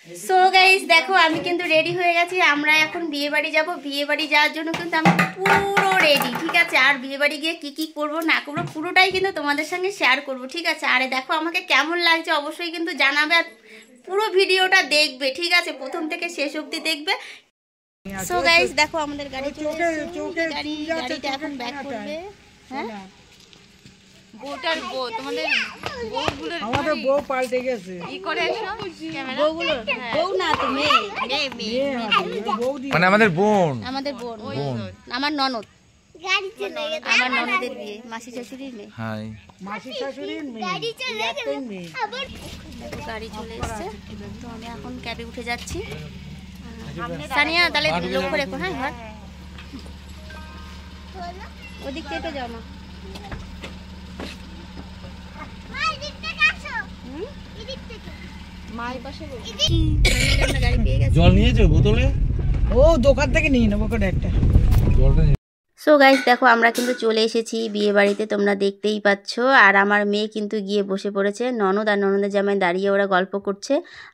So guys দেখো আমি কিন্তু রেডি হয়ে গেছি। আমরা এখন বিয়ে বাড়ি যাবো। বিয়ে বাড়ি যাওয়ার জন্য কিন্তু আমি পুরো রেডি, ঠিক আছে। আর বিয়ে বাড়ি গিয়ে কি কি করবো না করবো পুরোটাই কিন্তু তোমাদের সঙ্গে শেয়ার করবো, ঠিক আছে। আরে দেখো আমাকে কেমন লাগছে অবশ্যই কিন্তু জানাবে, আর পুরো ভিডিওটা দেখবে, ঠিক আছে, প্রথম থেকে শেষ অবধি দেখবে। সো গাইস দেখো আমাদের গাড়ি চলে এসেছে। গাড়িটা এখন ব্যাক করবে। হ্যাঁ বউটার বউ, তোমাদের বউগুলো, আমাদের বউ পাল্টে গেছে। কি করে এসো ক্যামেরা বউগুলো, বউ না তো মেয়ে, মেয়ে মানে আমাদের বোন, আমাদের বোন, আমার ননদ, গাড়ি চলে গেছে, আমার ননদের বিয়ে, মাসি শাশুড়ির মেয়ে। হাই মাসি শাশুড়ির মেয়ে, গাড়ি চলে গেছে আবার। দেখো গাড়ি চলে এসেছে, তো আমি এখন ক্যাবে উঠে যাচ্ছি। সানিয়া তাহলে লক্ষ্য রেখো, হ্যাঁ ঘর ওদিক থেকে যাও মা। জল নিয়েছো বোতলে? ও দোকান থেকে নিয়ে নেবো একটা জলটা। সো গাইস দেখো আমরা কিন্তু চলে এসেছি বিয়ে বাড়িতে, তোমরা দেখতেই পাচ্ছ। আর আমার মেয়ে কিন্তু গিয়ে বসে পড়েছে, ননদ আর ননদের জামাই দাঁড়িয়ে ওরা গল্প করছে।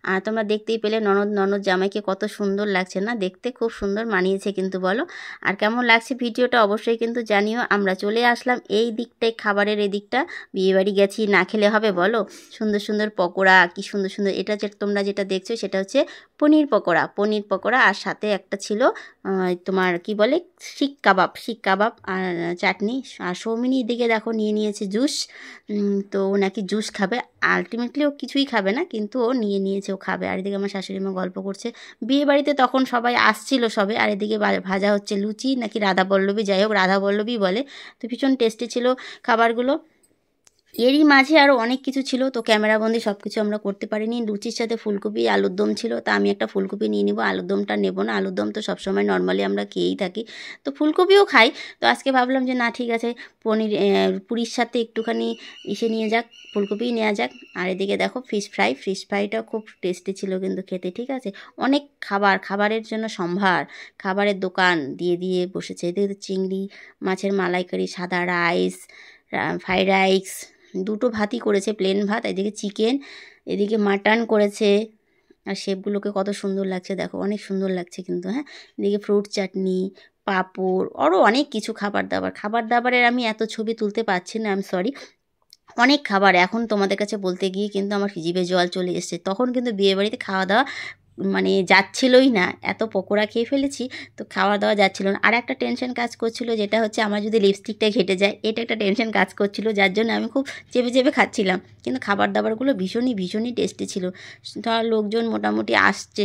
আর তোমরা দেখতেই পেলে ননদ জামাইকে কত সুন্দর লাগছে না দেখতে, খুব সুন্দর মানিয়েছে কিন্তু। বলো আর কেমন লাগছে ভিডিওটা অবশ্যই কিন্তু জানিও। আমরা চলে আসলাম এই দিকটায়, খাবারের এই দিকটা। বিয়ে বাড়ি গেছি, না খেলে হবে বলো? সুন্দর সুন্দর পকোড়া, কি সুন্দর সুন্দর। এটা যে তোমরা যেটা দেখছো সেটা হচ্ছে পনির পকোড়া, আর সাথে একটা ছিল তোমার কি বলে শিক কাবাব আর চাটনি। আর সৌমিনী দিকে দেখো নিয়ে নিয়েছে জুস, তো ও নাকি জুস খাবে। আলটিমেটলি ও কিছুই খাবে না, কিন্তু ও নিয়ে নিয়েছে, ও খাবে। আর এদিকে আমার শাশুড়ি মা গল্প করছে। বিয়ে বাড়িতে তখন সবাই আসছিল সবে। আর এদিকে ভাজা হচ্ছে লুচি, নাকি রাধাবল্লভী, যাই হোক রাধাবল্লভী বলে। তো ভীষণ টেস্টি ছিল খাবারগুলো। এরই মাঝে আরও অনেক কিছু ছিল, তো ক্যামেরাবন্দি সব কিছু আমরা করতে পারিনি। লুচির সাথে ফুলকপি আলুর দম ছিল, তা আমি একটা ফুলকপি নিয়ে নিব, আলুর দমটা নেব না। আলুর দম তো সবসময় নর্মালি আমরা খেয়েই থাকি, তো ফুলকপিও খাই। তো আজকে ভাবলাম যে না ঠিক আছে, পুরীর সাথে একটুখানি নিয়ে যাক, ফুলকপিই নেওয়া যাক। আর এদিকে দেখো ফিশ ফ্রাইটাও খুব টেস্টি ছিল কিন্তু খেতে, ঠিক আছে। অনেক খাবারের জন্য সম্ভার, খাবারের দোকান দিয়ে বসেছে। এদিকে চিংড়ি মাছের মালাইকারি, সাদা রাইস, ফ্রাইড রাইস, দুটো ভাতই করেছে, প্লেন ভাত। এদিকে চিকেন, এদিকে মাটন করেছে। আর শেপগুলোকে কত সুন্দর লাগছে দেখো, অনেক সুন্দর লাগছে কিন্তু। হ্যাঁ এদিকে ফ্রুট চাটনি, পাঁপড়, আরও অনেক কিছু খাবার দাবারের আমি এত ছবি তুলতে পারছি না, আই এম সরি। অনেক খাবার এখন তোমাদের কাছে বলতে গিয়ে কিন্তু আমার জিভে জল চলে এসেছে। তখন কিন্তু বিয়েবাড়িতে খাওয়া দাওয়া মানে যাচ্ছিলই না, এত পকোড়া খেয়ে ফেলেছি, তো খাওয়া দাওয়া যাচ্ছিল না। আর একটা টেনশন কাজ করছিল, যেটা হচ্ছে আমার যদি লিপস্টিকটা ঘেটে যায়, এটা একটা টেনশন কাজ করছিল, যার জন্য আমি খুব চেপে খাচ্ছিলাম। কিন্তু খাবার দাবারগুলো ভীষণই টেস্টি ছিল। ধর লোকজন মোটামুটি আসছে,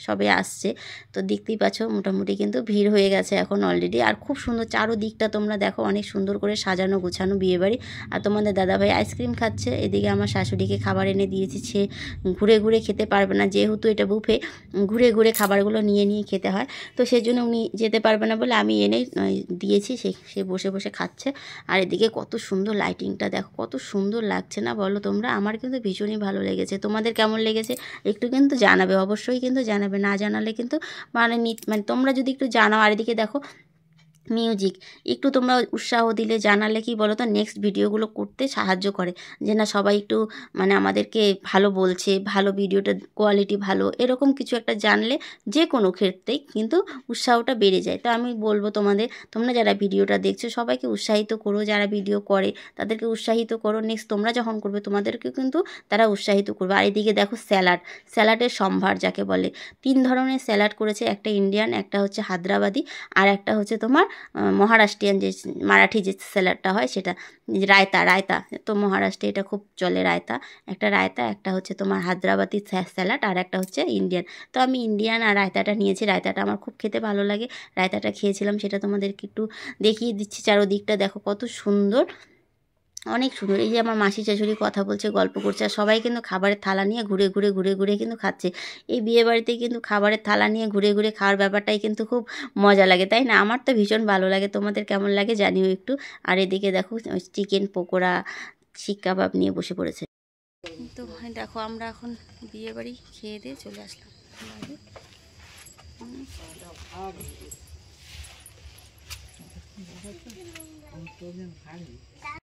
সবাই আসছে, তো দেখতেই পাচ্ছ মোটামুটি কিন্তু ভিড় হয়ে গেছে এখন অলরেডি। আর খুব সুন্দর চারোদিকটা তোমরা দেখো, অনেক সুন্দর করে সাজানো গোছানো বিয়েবাড়ি। আর তোমাদের দাদাভাই আইসক্রিম খাচ্ছে, এদিকে আমার শাশুড়িকে খাবার এনে দিয়েছি। সে ঘুরে খেতে পারবে না, যেহেতু এটা বুফে, ঘুরে খাবারগুলো নিয়ে খেতে হয়, তো সেজন্য উনি যেতে পারবে না বলে আমি এনে দিয়েছি, সে বসে খাচ্ছে। আর এদিকে কত সুন্দর লাইটিংটা দেখো, কত সুন্দর লাগছে না বলো তোমরা? আমার কিন্তু ভীষণই ভালো লেগেছে। তোমাদের কেমন লেগেছে একটু কিন্তু জানাবে, অবশ্যই কিন্তু জানাবে। না জানালে কিন্তু মানে তোমরা যদি একটু জানাও। আর এদিকে দেখো মিউজিক, একটু তোমরা উৎসাহ দিলে, জানালে কি বলো তো, নেক্সট ভিডিওগুলো করতে সাহায্য করে। যে না সবাই একটু মানে আমাদেরকে ভালো বলছে, ভালো ভিডিওটা কোয়ালিটি ভালো, এরকম কিছু একটা জানলে যে কোনো ক্ষেত্রেই কিন্তু উৎসাহটা বেড়ে যায়। তো আমি বলবো তোমরা যারা ভিডিওটা দেখছো সবাইকে উৎসাহিত করো, যারা ভিডিও করে তাদেরকে উৎসাহিত করো। নেক্সট তোমরা যখন করবে তোমাদেরকেও কিন্তু তারা উৎসাহিত করবে। আর এদিকে দেখো স্যালাডের সম্ভার যাকে বলে, 3 ধরনের স্যালাড করেছে, একটা ইন্ডিয়ান, একটা হচ্ছে হায়দ্রাবাদি, আর একটা হচ্ছে তোমার মহারাষ্ট্রিয়ান, যে মারাঠি যে স্যালাডটা হয় সেটা। রায়তা তো মহারাষ্ট্রে এটা খুব চলে, রায়তা একটা হচ্ছে তোমার হায়দ্রাবাদি স্যালাড, আর একটা হচ্ছে ইন্ডিয়ান। তো আমি ইন্ডিয়ান আর রায়তাটা নিয়েছি, রায়তাটা আমার খুব খেতে ভালো লাগে, রায়তাটা খেয়েছিলাম, সেটা তোমাদেরকে একটু দেখিয়ে দিচ্ছি। চারোদিকটা দেখো কত সুন্দর, অনেক সুন্দর। এই যে আমার মাসি শাশুড়ি কথা বলছে, গল্প করছে, আর সবাই কিন্তু খাবারের থালা নিয়ে ঘুরে কিন্তু খাচ্ছে। এই বিয়েবাড়িতে কিন্তু খাবারের থালা নিয়ে ঘুরে খাওয়ার ব্যাপারটাই কিন্তু খুব মজা লাগে, তাই না? আমার তো ভীষণ ভালো লাগে, তোমাদের কেমন লাগে জানিও একটু। আর এদিকে দেখো চিকেন পকোড়া, শিক কাবাব নিয়ে বসে পড়েছে। তো দেখো আমরা এখন বিয়েবাড়ি খেয়ে দিয়ে চলে আসলাম।